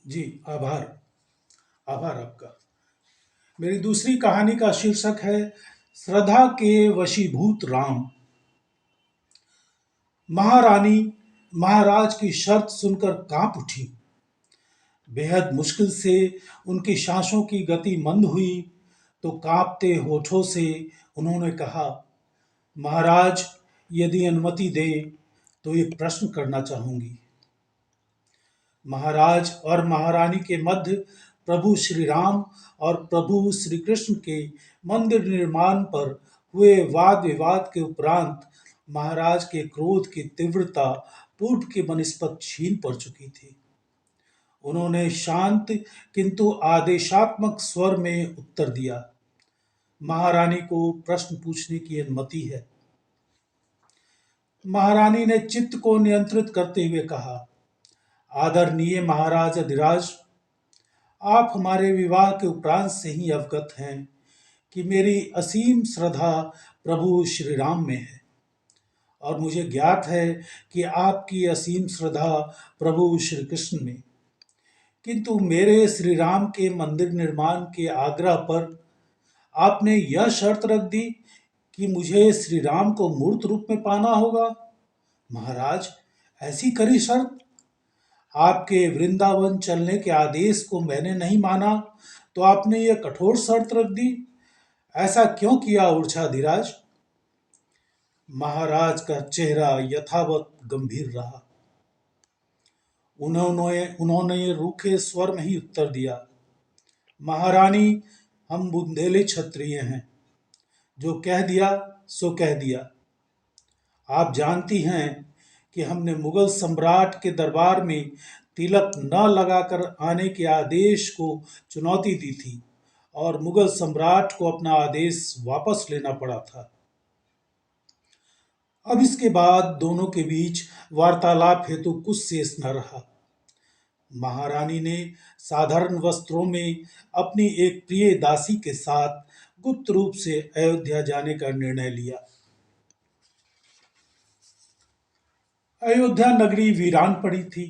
जी, आभार। आभार आपका। मेरी दूसरी कहानी का शीर्षक है श्रद्धा के वशीभूत राम। महारानी महाराज की शर्त सुनकर कांप उठी। बेहद मुश्किल से उनकी सांसों की गति मंद हुई तो कांपते होठों से उन्होंने कहा, महाराज, यदि अनुमति दें तो एक प्रश्न करना चाहूंगी। महाराज और महारानी के मध्य प्रभु श्री राम और प्रभु श्री कृष्ण के मंदिर निर्माण पर हुए वाद विवाद के उपरांत महाराज के क्रोध की तीव्रता पूर्व के बनस्पत क्षीण पड़ चुकी थी। उन्होंने शांत किंतु आदेशात्मक स्वर में उत्तर दिया, महारानी को प्रश्न पूछने की अनुमति है। महारानी ने चित्त को नियंत्रित करते हुए कहा, आदरणीय महाराज अधिराज, आप हमारे विवाह के उपरांत से ही अवगत हैं कि मेरी असीम श्रद्धा प्रभु श्री राम में है और मुझे ज्ञात है कि आपकी असीम श्रद्धा प्रभु श्री कृष्ण में। किंतु मेरे श्री राम के मंदिर निर्माण के आग्रह पर आपने यह शर्त रख दी कि मुझे श्री राम को मूर्त रूप में पाना होगा। महाराज, ऐसी कड़ी शर्त! आपके वृंदावन चलने के आदेश को मैंने नहीं माना तो आपने यह कठोर शर्त रख दी। ऐसा क्यों किया ऊर्जाधिराज? महाराज का चेहरा यथावत गंभीर रहा। उन्होंने रूखे स्वर में ही उत्तर दिया, महारानी, हम बुंदेले क्षत्रिय हैं। जो कह दिया सो कह दिया। आप जानती हैं कि हमने मुगल सम्राट के दरबार में तिलक न लगाकर आने के आदेश को चुनौती दी थी और मुगल सम्राट को अपना आदेश वापस लेना पड़ा था। अब इसके बाद दोनों के बीच वार्तालाप हेतु कुछ शेष न रहा। महारानी ने साधारण वस्त्रों में अपनी एक प्रिय दासी के साथ गुप्त रूप से अयोध्या जाने का निर्णय लिया। अयोध्या नगरी वीरान पड़ी थी।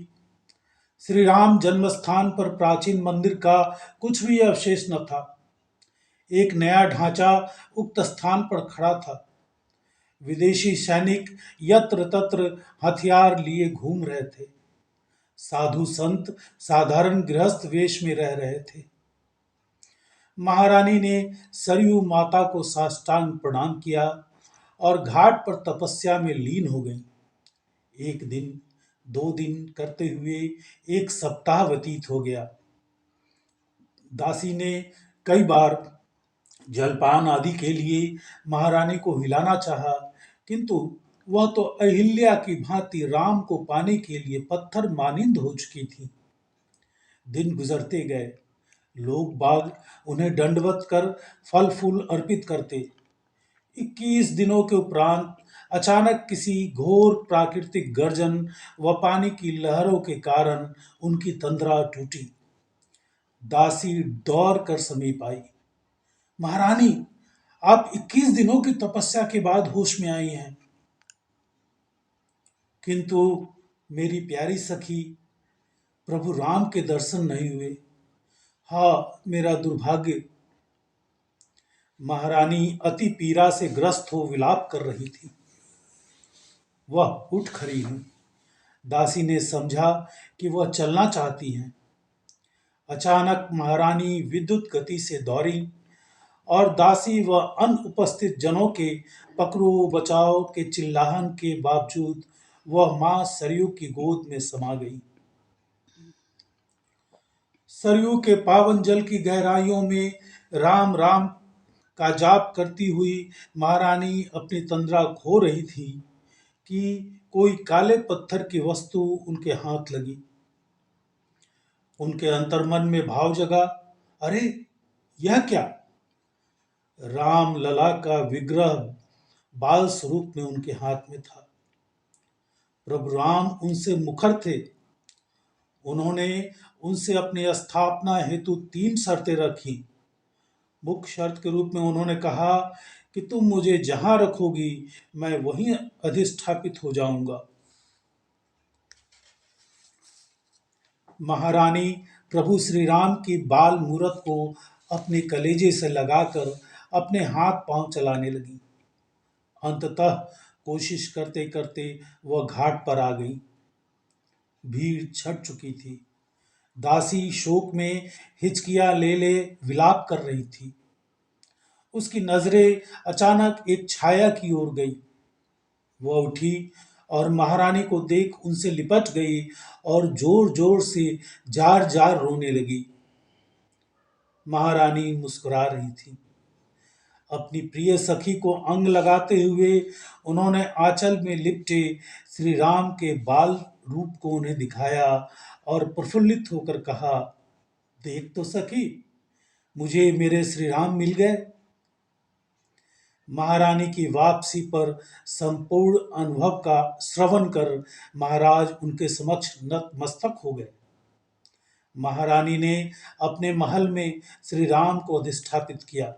श्री राम जन्म स्थान पर प्राचीन मंदिर का कुछ भी अवशेष न था। एक नया ढांचा उक्त स्थान पर खड़ा था। विदेशी सैनिक यत्र तत्र हथियार लिए घूम रहे थे। साधु संत साधारण गृहस्थ वेश में रह रहे थे। महारानी ने सरयू माता को साष्टांग प्रणाम किया और घाट पर तपस्या में लीन हो गई। एक दिन, 2 दिन करते हुए एक सप्ताह व्यतीत हो गया। दासी ने कई बार जलपान आदि के लिए महारानी को हिलाना चाहा, किंतु वह तो अहिल्या की भांति राम को पाने के लिए पत्थर मानिंद हो चुकी थी। दिन गुजरते गए। लोग बाग उन्हें दंडवत कर फल फूल अर्पित करते। 21 दिनों के उपरांत अचानक किसी घोर प्राकृतिक गर्जन व पानी की लहरों के कारण उनकी तंद्रा टूटी। दासी दौड़ कर समीप आई। महारानी, आप 21 दिनों की तपस्या के बाद होश में आई हैं। किंतु मेरी प्यारी सखी, प्रभु राम के दर्शन नहीं हुए। हाँ, मेरा दुर्भाग्य। महारानी अति पीड़ा से ग्रस्त हो विलाप कर रही थी। वह उठ खड़ी हुई। दासी ने समझा कि वह चलना चाहती हैं। अचानक महारानी विद्युत गति से दौड़ी और दासी व अनुपस्थित जनों के पकड़ो बचाओ के चिल्लाहन के बावजूद वह मां सरयू की गोद में समा गई। सरयू के पावन जल की गहराइयों में राम राम का जाप करती हुई महारानी अपनी तंद्रा खो रही थी कि कोई काले पत्थर की वस्तु उनके हाथ लगी। उनके अंतर्मन में भाव जगा, अरे, यह क्या? राम लला का विग्रह बाल स्वरूप में उनके हाथ में था। प्रभु राम उनसे मुखर थे। उन्होंने उनसे अपनी स्थापना हेतु 3 शर्तें रखी। मुख्य शर्त के रूप में उन्होंने कहा कि तुम मुझे जहां रखोगी मैं वहीं अधिष्ठापित हो जाऊंगा। महारानी प्रभु श्री राम की बाल मूरत को अपने कलेजे से लगाकर अपने हाथ पांव चलाने लगी। अंततः कोशिश करते करते वह घाट पर आ गई। भीड़ छट चुकी थी। दासी शोक में हिचकियां ले ले विलाप कर रही थी। उसकी नजरें अचानक एक छाया की ओर गई। वह उठी और महारानी को देख उनसे लिपट गई और जोर जोर से जार जार रोने लगी। महारानी मुस्कुरा रही थी। अपनी प्रिय सखी को अंग लगाते हुए उन्होंने आंचल में लिपटे श्री राम के बाल रूप को उन्हें दिखाया और प्रफुल्लित होकर कहा, देख तो सखी, मुझे मेरे श्री राम मिल गए। महारानी की वापसी पर संपूर्ण अनुभव का श्रवण कर महाराज उनके समक्ष नतमस्तक हो गए। महारानी ने अपने महल में श्री राम को अधिष्ठापित किया।